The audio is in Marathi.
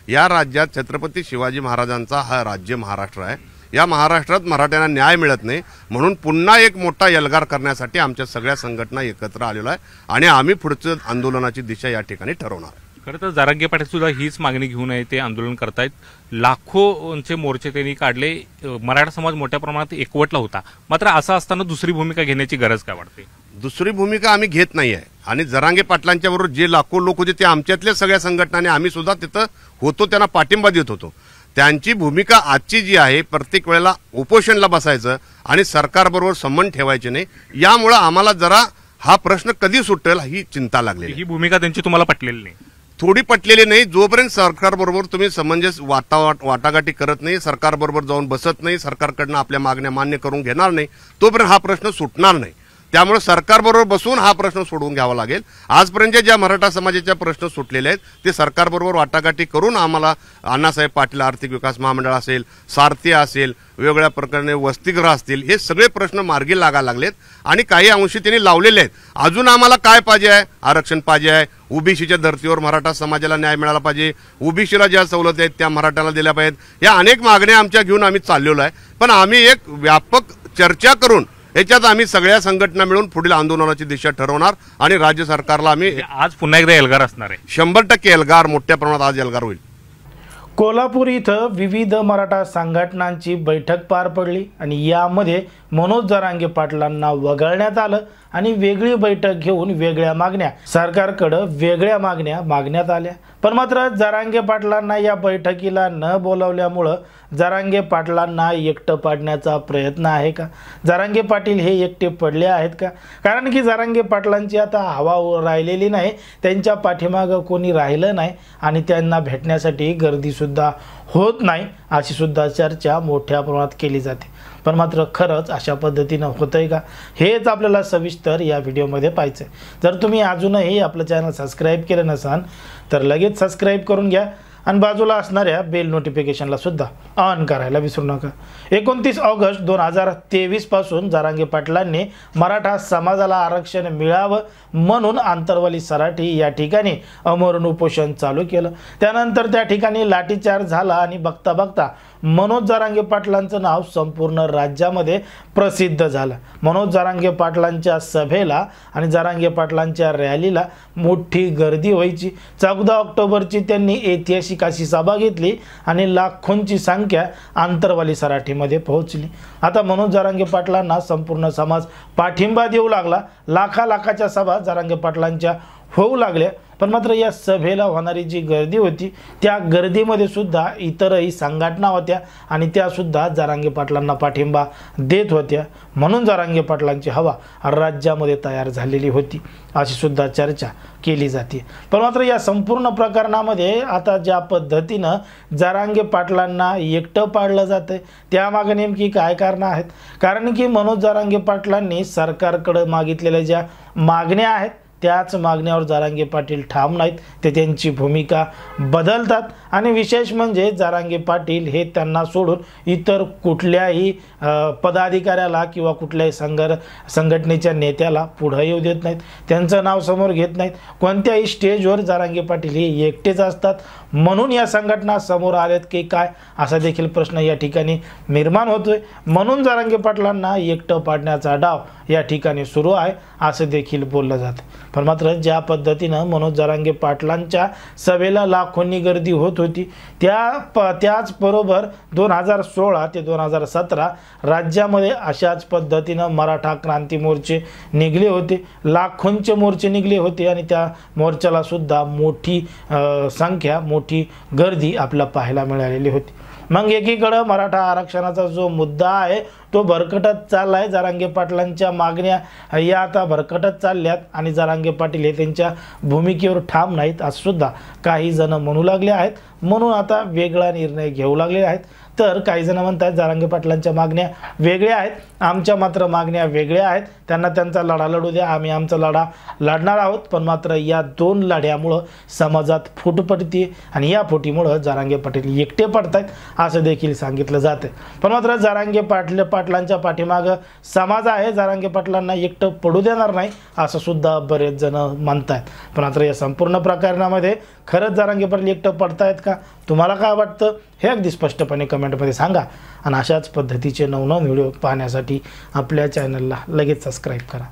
या राज्यात छत्रपती शिवाजी महाराजांचा हा राज्य महाराष्ट्र आहे। या महाराष्ट्रात मराठ्यांना न्याय मिळत नाही, म्हणून पुन्हा एक मोठा एल्गार करण्यासाठी आमच्या सगळ्या संघटना एकत्र आलेलो आहे आणि आम्ही पुढचं आंदोलनाची दिशा या ठिकाणी ठरवणार। खरं तर जरांगे पाटील सुद्धा हीच मागणी घेऊन ते आंदोलन करतायत। लाखोंचे मोर्चे त्यांनी काढले, मराठा समाज मोठ्या प्रमाणात एकवटला होता। मात्र असं असताना दुसरी भूमिका घेण्याची गरज काय वाटते? दुसरी भूमिका आम्ही घेत नाही आहे आणि जरांगे पाटलांच्या बरोबर जे लाखो लोक होते ते आमच्यातल्या सगळ्या संघटनांनी आम्ही सुद्धा तिथं होतो, त्यांना पाठिंबा देत होतो। त्यांची भूमिका आजची जी आहे, प्रत्येक वेळेला उपोषणला बसायचं आणि सरकारबरोबर संबंध ठेवायचे नाही, यामुळे आम्हाला जरा हा प्रश्न कधी सुटेल ही चिंता लागलेली। ही भूमिका त्यांची तुम्हाला पटलेली नाही? थोडी पटलेली नाही। जोपर्यंत सरकारबरोबर तुम्ही समंजस वाटाघाटी करत नाही, सरकारबरोबर जाऊन बसत नाही, सरकारकडनं आपल्या मागण्या मान्य करून घेणार नाही, तोपर्यंत हा प्रश्न सुटणार नाही। त्यामुळे सरकारबरोबर बसून हा प्रश्न सोडवून घ्यावा लागेल। आजपर्यंत ज्या मराठा समाजाच्या प्रश्न सुटलेले आहेत ते सरकारबरोबर वाटाघाटी करून आम्हाला अण्णासाहेब पाटील आर्थिक विकास महामंडळ असेल, सारथी असेल, वेगवेगळ्या प्रकारे वसतिगृह असतील, हे सगळे प्रश्न मार्गी लागायला लागलेत आणि काही अंशी त्यांनी लावलेले आहेत। अजून आम्हाला काय पाहिजे आहे? आरक्षण पाहिजे आहे, ओबीसीच्या धर्तीवर मराठा समाजाला न्याय मिळाला पाहिजे, ओबीसीला ज्या सवलती आहेत त्या मराठ्याला दिल्या पाहिजेत। या अनेक मागण्या आमच्या घेऊन आम्ही चाललेलो आहे, पण आम्ही एक व्यापक चर्चा करून याच्यात आम्ही सगळ्या संघटना मिळून पुढील आंदोलनाची दिशा ठरवणार आणि राज्य सरकारला आम्ही आज पुन्हा एकदा एल्गार असणार आहे। 100% एल्गार, मोठ्या प्रमाणात आज एल्गार होईल। कोल्हापूर इथं विविध मराठा संघटनांची बैठक पार पडली आणि यामध्ये मनोज जरांगे पाटलांना वगळण्यात आलं आणि वेगळी बैठक घेऊन वेगळ्या मागण्या सरकारकडे वेगळ्या मागण्या मागण्यात आल्या। पण मात्र जरांगे पाटलांना या बैठकीला न बोलावल्यामुळे जरांगे पाटलांना एकटं पाडण्याचा प्रयत्न आहे का? जरांगे पाटील हे एकटे पडले आहेत का? कारण की जरांगे पाटलांची आता हवा राहिलेली नाही, त्यांच्या पाठीमागं कोणी राहिलं नाही आणि त्यांना भेटण्यासाठी गर्दी सुद्धा होत नाही अशी सुद्धा चर्चा मोठ्या प्रमाणात केली जाते। पण मात्र खरंच अशा पद्धतीनं होतंय का, हेच आपल्याला सविस्तर या व्हिडिओमध्ये पाहायचं आहे। जर तुम्ही अजूनही आपलं चॅनल सबस्क्राईब केलं नसाल तर लगेच सबस्क्राईब करून घ्या आणि बाजूला असणाऱ्या बेल नोटिफिकेशनला सुद्धा ऑन करायला विसरू नका। 29 ऑगस्ट 2023 पासून जरांगे पाटलांनी मराठा समाजाला आरक्षण मिळावं म्हणून आंतरवाली सराटी या ठिकाणी अमरण उपोषण चालू केलं। त्यानंतर त्या ठिकाणी लाठीचार्ज झाला आणि बघता बघता मनोज जरांगे पाटलांचं नाव संपूर्ण राज्यामध्ये प्रसिद्ध झालं। मनोज जरांगे पाटलांच्या सभेला आणि जरांगे पाटलांच्या रॅलीला मोठी गर्दी व्हायची। 14 ऑक्टोबरची त्यांनी ऐतिहासिक अशी सभा घेतली आणि लाखोंची संख्या आंतरवाली सराटीमध्ये पोहोचली। आता मनोज जरांगे पाटलांना संपूर्ण समाज पाठिंबा देऊ लागला। लाखाच्या सभा जरांगे पाटलांच्या होऊ लागल्या। पण मात्र या सभेला होणारी जी गर्दी होती त्या गर्दीमध्ये सुद्धा इतरही संघटना होत्या आणि त्या सुद्धा जरांगे पाटलांना पाठिंबा देत होत्या, म्हणून जरांगे पाटलांची हवा राज्यामध्ये तयार झालेली होती अशी सुद्धा चर्चा केली जाते। पण मात्र या संपूर्ण प्रकरणामध्ये आता ज्या पद्धतीनं जरांगे पाटलांना एकटं पाडलं जातं त्यामागे नेमकी काय कारणं आहेत? कारण की मनोज जरांगे पाटलांनी सरकारकडे मागितलेल्या ज्या मागण्या आहेत त्याच मागण्यावर जरांगे पाटील ठाम नाहीत, ते त्यांची भूमिका बदलतात आणि विशेष म्हणजे जरांगे पाटील हे त्यांना सोडून इतर कुठल्याही पदाधिकाऱ्याला किंवा कुठल्याही संघटनेच्या नेत्याला पुढे येऊ देत नाहीत, त्यांचं नाव समोर घेत नाहीत। कोणत्याही स्टेजवर जरांगे पाटील हे एकटेच असतात, म्हणून या संघटना समोर आल्यात की काय असा देखील प्रश्न या ठिकाणी निर्माण होतोय। म्हणून जरांगे पाटलांना एकटं पाडण्याचा डाव या ठिकाणी सुरू आहे असं देखील बोललं जातं। पण मात्र ज्या पद्धतीनं मनोज जरांगे पाटलांच्या सभेला लाखोंनी गर्दी होत होती त्याच बरोबर 2016 ते 2017 राज्यामध्ये अशाच पद्धतीनं मराठा क्रांती मोर्चे निघले होते, लाखोंचे मोर्चे निघले होते आणि त्या मोर्चाला सुद्धा मोठी संख्या मोठी गर्दी आपल्याला पाहायला मिळालेली होती। मग एकीकडे मराठा आरक्षणाचा जो मुद्दा आहे तो भरकटत चाललाय, जरांगे पाटलांच्या मागण्या या आता भरकटत चालल्यात आणि जरांगे पाटील हे त्यांच्या भूमिकेवर ठाम नाहीत असं सुद्धा काही जण म्हणू लागले आहेत, म्हणून आता वेगळा निर्णय घेऊ लागले आहेत। तर काही जण म्हणतात जरांगे पाटलांच्या मागण्या वेगळ्या आहेत, आमच्या मात्र मागण्या वेगळ्या आहेत, त्यांना त्यांचा लढा लढू द्या, आम्ही आमचा लढा लढणार आहोत। पण मात्र या दोन लढ्यामुळे समाजात फूट पडते आणि या फुटीमुळे जरांगे पाटील एकटे पडतात असं देखील सांगितलं जातं। पण मात्र जरांगे पाटलांच्या पाठीमागं समाज आहे, जरांगे पाटलांना एकटं पडू देणार नाही असं सुद्धा बरेच जण म्हणतात। पण मात्र या संपूर्ण प्रकरणामध्ये खरंच जरांगे पाटील एकटं पडतायत का? तुम्हाला काय वाटतं हे अगदी स्पष्टपणे कमेंटमध्ये सांगा. आणि अशाच पद्धतीचे नवनवीन व्हिडिओ पाहण्यासाठी आपल्या चॅनलला लगेच सबस्क्राईब करा.